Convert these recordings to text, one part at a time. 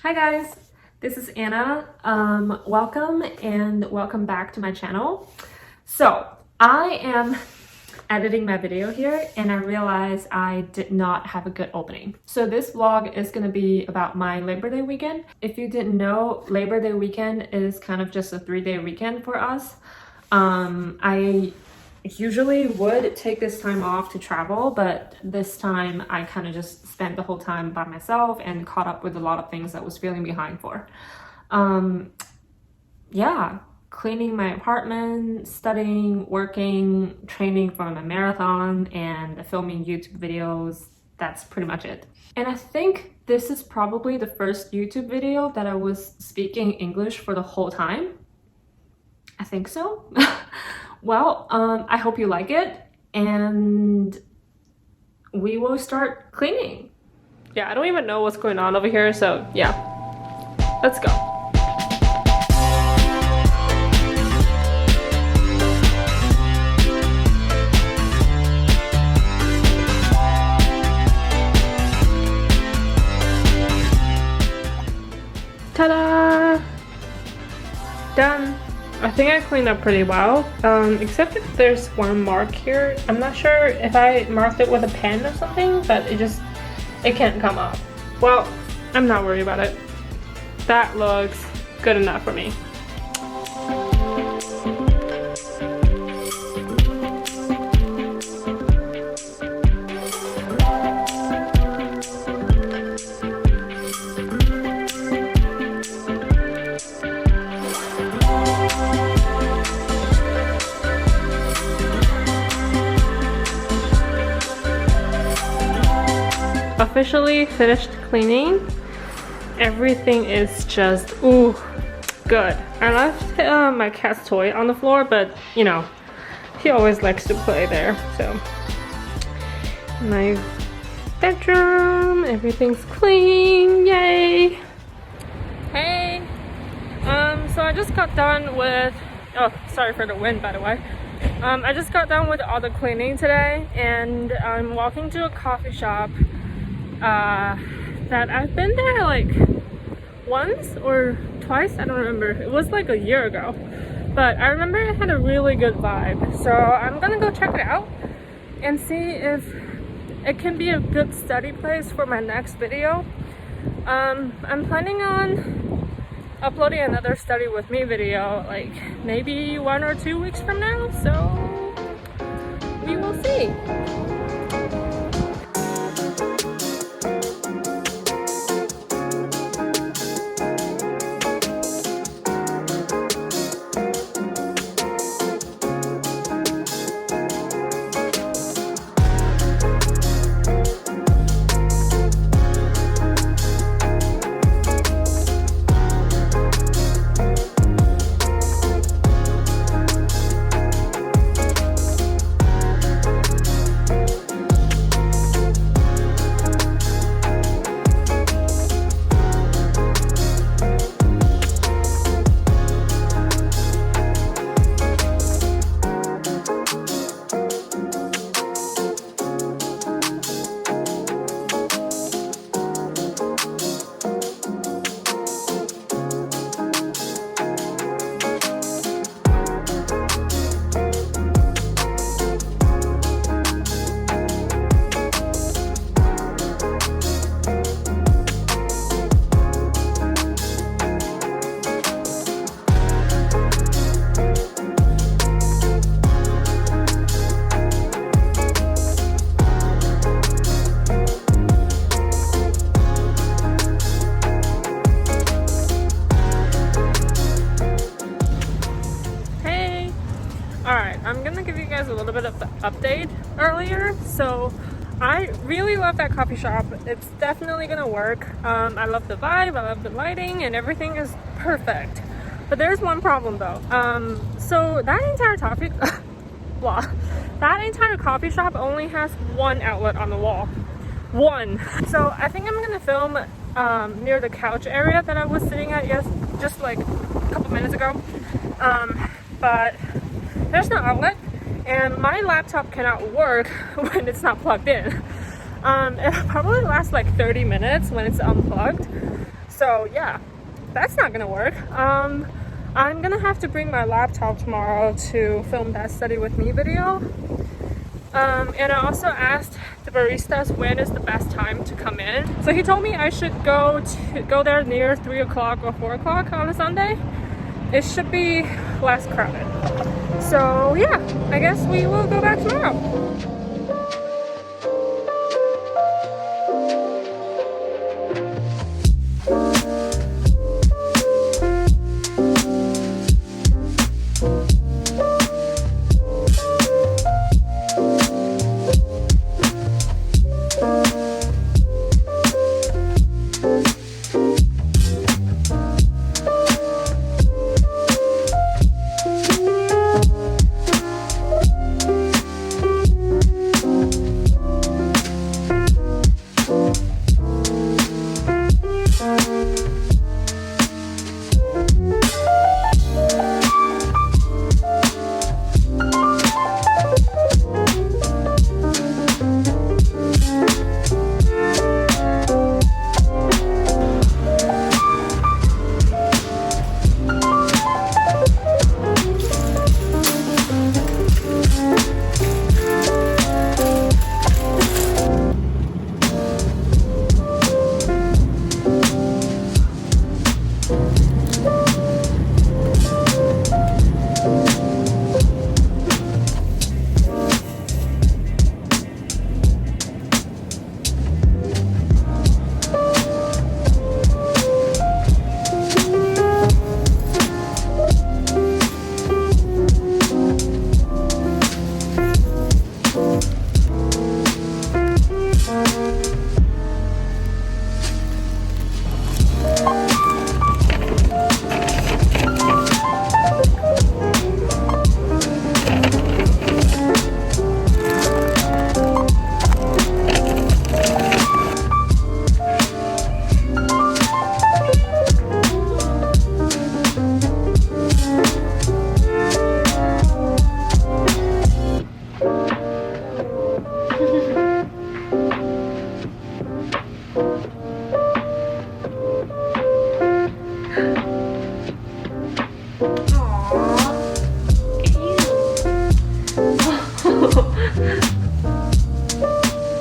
Hi guys, this is Anna. Welcome back to my channel. So I am editing my video here and I realized I did not have a good opening. So this vlog is going to be about my Labor Day weekend. If you didn't know, Labor Day weekend is kind of just a 3-day weekend for us. I usually would take this time off to travel, but this time I kind of just spent the whole time by myself and caught up with a lot of things I was feeling behind for. Yeah, cleaning my apartment, studying, working, training for my marathon, and filming YouTube videos. That's pretty much it. And I think this is probably the first YouTube video that I was speaking English for the whole time. I think so. Well, I hope you like it, and we will start cleaning. Yeah, I don't even know what's going on over here, so yeah, let's go. Ta-da! Done. I think I cleaned up pretty well, except if there's one mark here. I'm not sure if I marked it with a pen or something, but it can't come up. Well, I'm not worried about it. That looks good enough for me. Officially finished cleaning. Everything is just good. I left my cat's toy on the floor, but you know, he always likes to play there. So my bedroom, everything's clean, yay. Hey, so I just got done with, oh sorry for the wind by the way. I just got done with all the cleaning today, and I'm walking to a coffee shop that I've been there like once or twice, I don't remember. It was like a year ago, but I remember it had a really good vibe, so I'm gonna go check it out and see if it can be a good study place for my next video. I'm planning on uploading another study with me video like maybe 1 or 2 weeks from now, so we will see. I'm gonna give you guys a little bit of the update earlier. So I really love that coffee shop. It's definitely gonna work. I love the vibe, I love the lighting, and everything is perfect. But there's one problem though. So that entire coffee blah, that entire coffee shop only has one outlet on the wall. One. So I think I'm gonna film near the couch area that I was sitting at just like a couple minutes ago. But there's no outlet, and my laptop cannot work when it's not plugged in. It'll probably last like 30 minutes when it's unplugged. So yeah, that's not gonna work. I'm gonna have to bring my laptop tomorrow to film that study with me video. And I also asked the baristas when is the best time to come in. So he told me I should go there near 3 o'clock or 4 o'clock on a Sunday. It should be less crowded. So yeah, I guess we will go back tomorrow.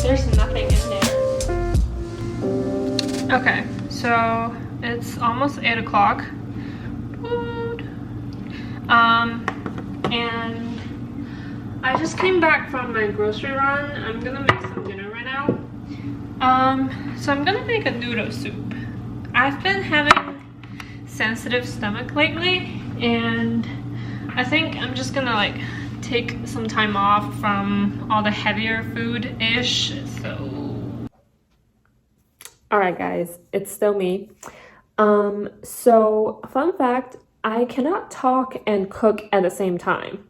There's nothing in there. Okay, so it's almost 8 o'clock. And I just came back from my grocery run. I'm gonna make some dinner right now. So I'm gonna make a noodle soup. I've been having sensitive stomach lately, and I think I'm just gonna like take some time off from all the heavier food-ish, so... Alright guys, it's still me. So fun fact, I cannot talk and cook at the same time.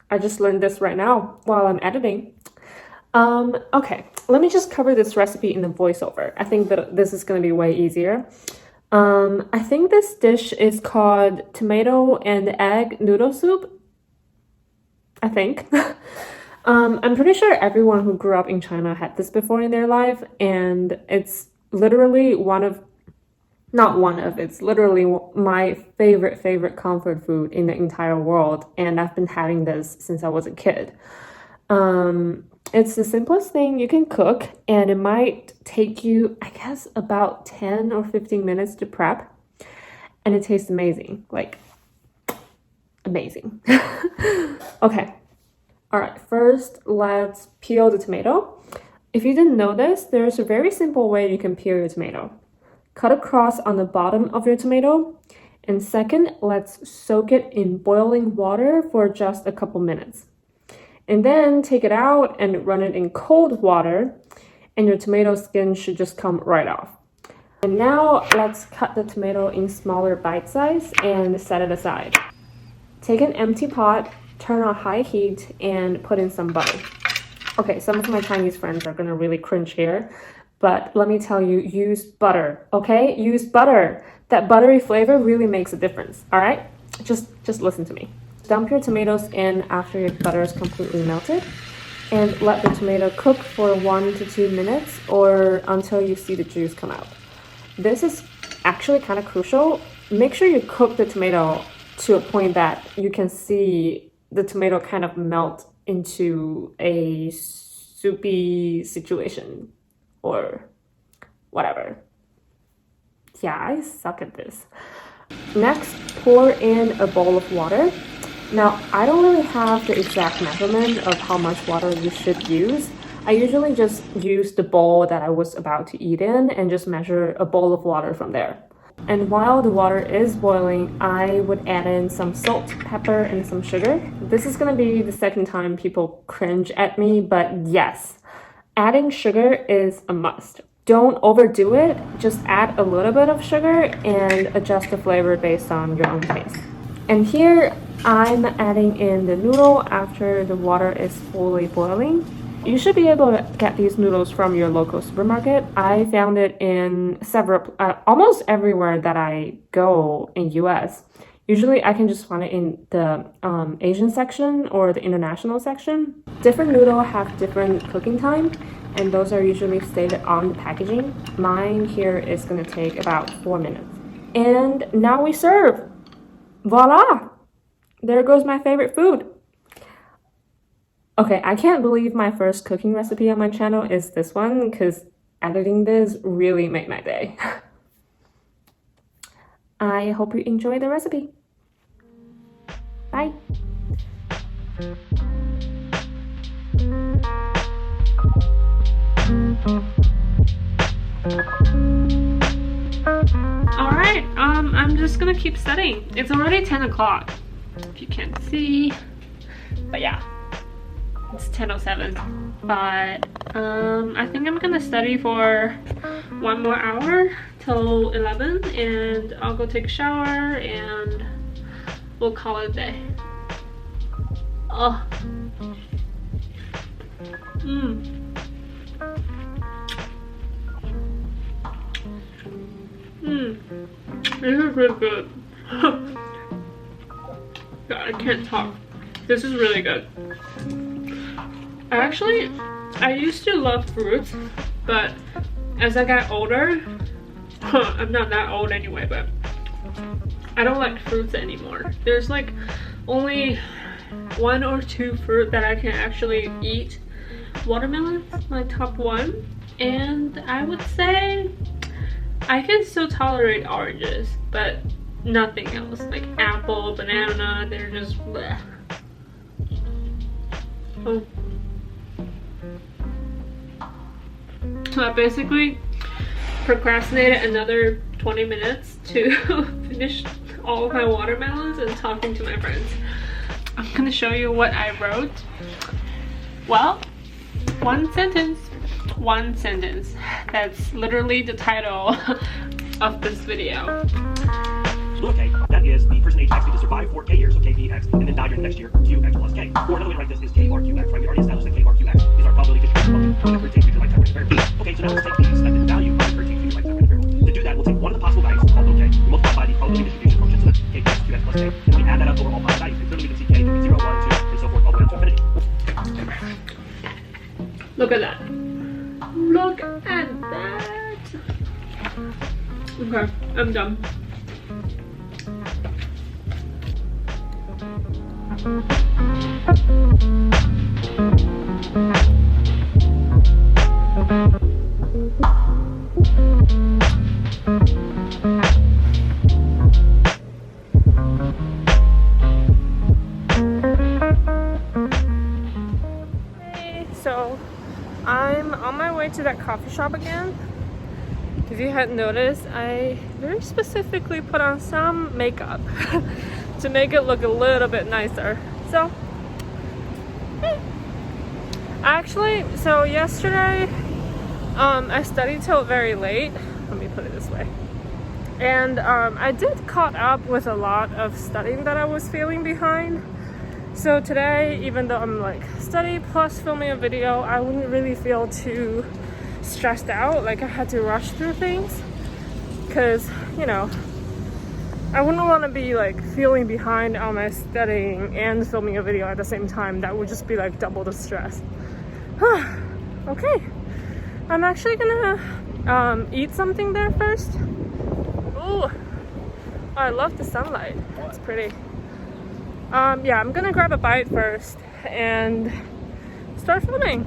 I just learned this right now while I'm editing. Okay, let me just cover this recipe in the voiceover. I think that this is gonna be way easier. I think this dish is called tomato and egg noodle soup. I think. I'm pretty sure everyone who grew up in China had this before in their life, and it's literally it's literally my favorite comfort food in the entire world, and I've been having this since I was a kid. It's the simplest thing you can cook, and it might take you, I guess, about 10 or 15 minutes to prep, and it tastes amazing, like amazing. Okay, all right, first let's peel the tomato. If you didn't know this, there's a very simple way you can peel your tomato. Cut across on the bottom of your tomato, and second, let's soak it in boiling water for just a couple minutes. And then take it out and run it in cold water, and your tomato skin should just come right off. And now let's cut the tomato in smaller bite size and set it aside. Take an empty pot, turn on high heat, and put in some butter. Okay, some of my Chinese friends are gonna really cringe here, but let me tell you, use butter, okay? Use butter. That buttery flavor really makes a difference, all right? Just listen to me. Dump your tomatoes in after your butter is completely melted, and let the tomato cook for 1 to 2 minutes or until you see the juice come out. this is actually kind of crucial. Make sure you cook the tomato to a point that you can see the tomato kind of melt into a soupy situation or whatever. Yeah, I suck at this. Next, pour in a bowl of water. Now, I don't really have the exact measurement of how much water you should use. I usually just use the bowl that I was about to eat in and just measure a bowl of water from there. And while the water is boiling, I would add in some salt, pepper, and some sugar. This is gonna be the second time people cringe at me, but yes, adding sugar is a must. Don't overdo it, just add a little bit of sugar and adjust the flavor based on your own taste. And here, I'm adding in the noodle after the water is fully boiling. You should be able to get these noodles from your local supermarket. I found it in almost everywhere that I go in US. Usually I can just find it in the Asian section or the international section. Different noodles have different cooking time, and those are usually stated on the packaging. Mine here is gonna take about 4 minutes. And now we serve. Voila! There goes my favorite food. Okay, I can't believe my first cooking recipe on my channel is this one because editing this really made my day. I hope you enjoy the recipe. Bye. Alright, I'm just gonna keep studying. It's already 10 o'clock, if you can't see. But yeah, it's 10:07. But I think I'm gonna study for 1 more hour till 11, and I'll go take a shower and we'll call it a day. Oh. This is really good. God, I can't talk. This is really good. I used to love fruits, but as I got older, I'm not that old anyway, but I don't like fruits anymore. There's like only 1 or 2 fruit that I can actually eat. Watermelon is my top 1, and I would say I can still tolerate oranges, but nothing else. Like apple, banana, they're just bleh. Oh. So I basically procrastinated another 20 minutes to finish all of my watermelons and talking to my friends. I'm gonna show you what I wrote. Well, one sentence. That's literally the title of this video. Okay, that is the person age X to survive for K years, so KPX, and then die during the next year, QX plus K. Or another way to write this is KRQX, right? We already established that KRQX is our probability distribution function for the future lifetime rate variable. Okay, so now let's take the expected value of the future lifetime rate variable. To do that, we'll take one of the possible values called OK, we multiply by the probability distribution function, so that's KPX, QX plus K, and we add that up over all possible values. And clearly we can see K to be 0, 1, 2, and so forth, all the way up to infinity. Look at that. Look at that. Okay, I'm done. So I'm on my way to that coffee shop again. If you hadn't noticed, I very specifically put on some makeup to make it look a little bit nicer. So actually, so yesterday I studied till very late. Let me put it this way. And I did caught up with a lot of studying that I was feeling behind. So today, even though I'm like study plus filming a video, I wouldn't really feel too stressed out, like I had to rush through things, because you know, I wouldn't want to be like feeling behind on my studying and filming a video at the same time. That would just be like double the stress. Okay, I'm actually gonna eat something there first. Ooh, I love the sunlight. It's pretty. Yeah, I'm gonna grab a bite first and start filming.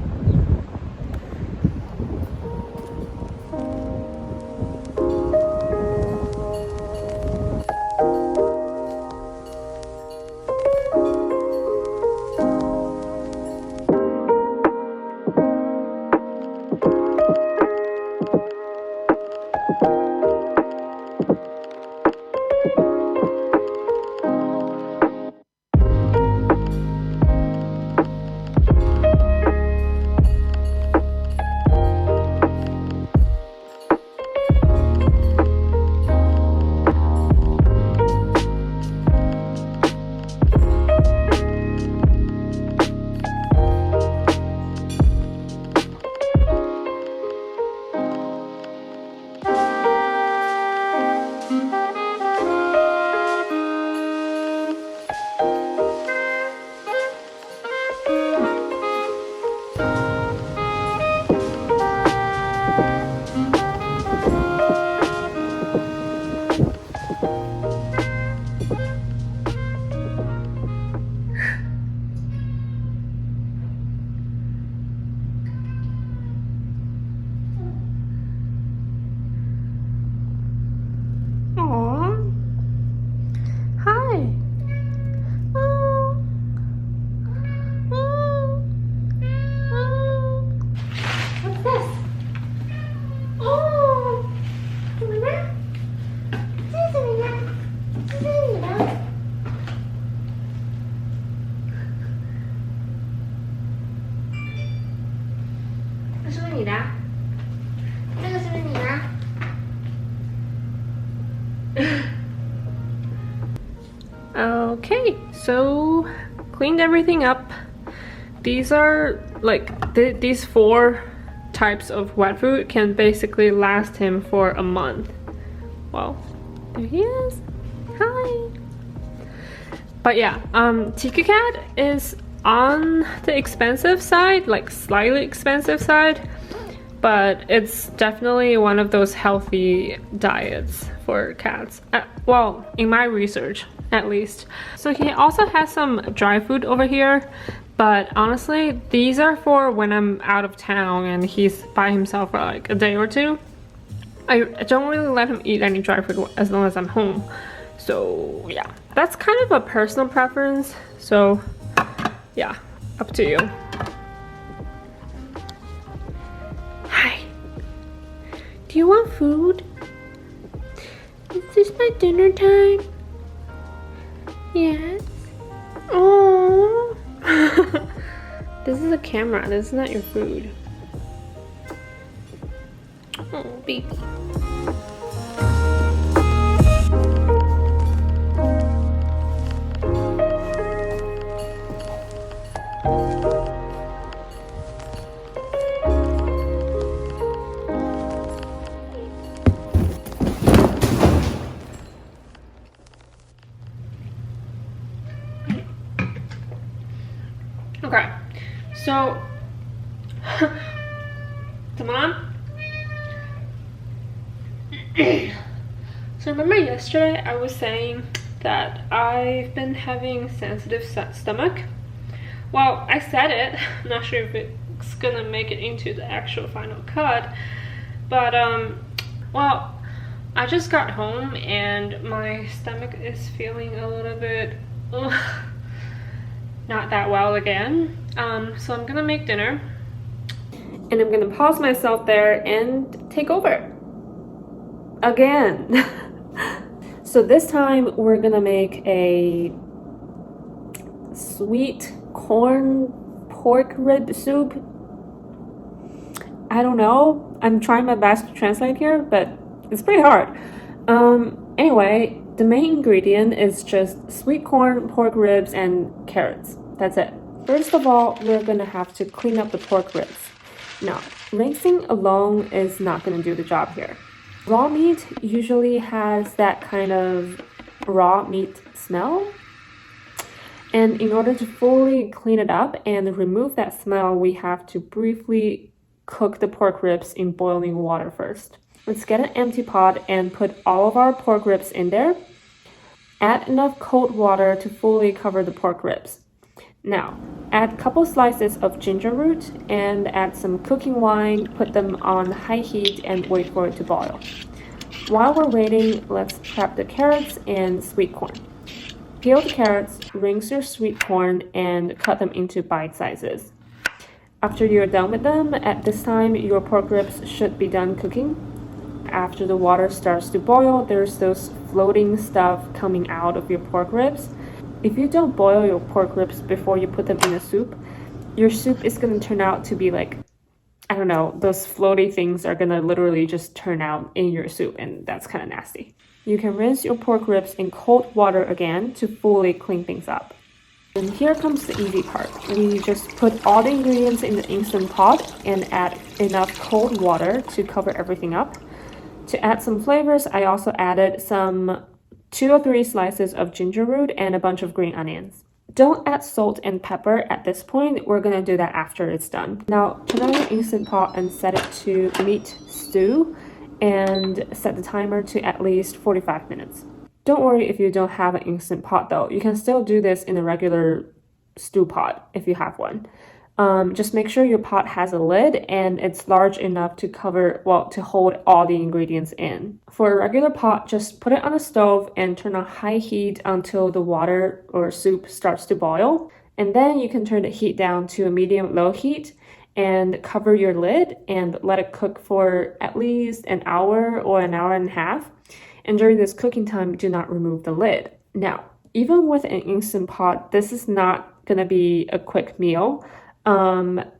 Okay, so cleaned everything up. These are like these 4 types of wet food can basically last him for a month. Well, there he is. Hi. But yeah, Tiki Cat is on the expensive side, like slightly expensive side, but it's definitely one of those healthy diets for cats. Well, in my research, at least. So he also has some dry food over here, but honestly, these are for when I'm out of town and he's by himself for like a day or two. I don't really let him eat any dry food as long as I'm home. So yeah, that's kind of a personal preference. So yeah, up to you. Hi. Do you want food? Is this my dinner time? Yes. Oh. This is a camera. This is not your food. Oh, baby. Okay, so come on. So remember yesterday I was saying that I've been having sensitive stomach? Well, I said it. I'm not sure if it's gonna make it into the actual final cut, but well, I just got home and my stomach is feeling a little bit not that well again. So I'm gonna make dinner and I'm gonna pause myself there and take over again. So this time we're gonna make a sweet corn pork rib soup. I don't know, I'm trying my best to translate here, but it's pretty hard. Anyway, the main ingredient is just sweet corn, pork ribs, and carrots. That's it. First of all, we're gonna have to clean up the pork ribs. Now, rinsing alone is not gonna do the job here. Raw meat usually has that kind of raw meat smell. And in order to fully clean it up and remove that smell, we have to briefly cook the pork ribs in boiling water first. Let's get an empty pot and put all of our pork ribs in there. Add enough cold water to fully cover the pork ribs. Now, add a couple slices of ginger root and add some cooking wine, put them on high heat and wait for it to boil. While we're waiting, let's prep the carrots and sweet corn. Peel the carrots, rinse your sweet corn, and cut them into bite sizes. After you're done with them, at this time, your pork ribs should be done cooking. After the water starts to boil, there's those floating stuff coming out of your pork ribs. If you don't boil your pork ribs before you put them in the soup, your soup is going to turn out to be like, I don't know, those floaty things are going to literally just turn out in your soup, and that's kind of nasty. You can rinse your pork ribs in cold water again to fully clean things up. And here comes the easy part. We just put all the ingredients in the Instant Pot and add enough cold water to cover everything up. To add some flavors, I also added some 2 or 3 slices of ginger root and a bunch of green onions. Don't add salt and pepper at this point. We're gonna do that after it's done. Now, turn on your Instant Pot and set it to meat stew and set the timer to at least 45 minutes. Don't worry if you don't have an Instant Pot though. You can still do this in a regular stew pot if you have one. Just make sure your pot has a lid and it's large enough to to hold all the ingredients in. For a regular pot, just put it on a stove and turn on high heat until the water or soup starts to boil. And then you can turn the heat down to a medium-low heat and cover your lid and let it cook for at least an hour or an hour and a half. And during this cooking time, do not remove the lid. Now, even with an Instant Pot, this is not gonna be a quick meal.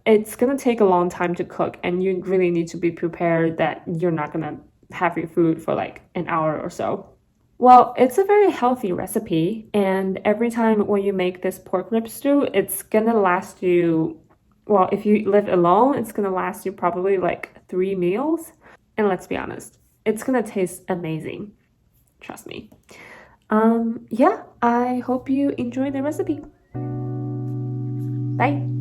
It's gonna take a long time to cook, and you really need to be prepared that you're not gonna have your food for like an hour or so. Well, it's a very healthy recipe, and every time when you make this pork rib stew, it's gonna last you, well, if you live alone, it's gonna last you probably like 3 meals. And let's be honest, it's gonna taste amazing. Trust me. Yeah, I hope you enjoy the recipe. Bye.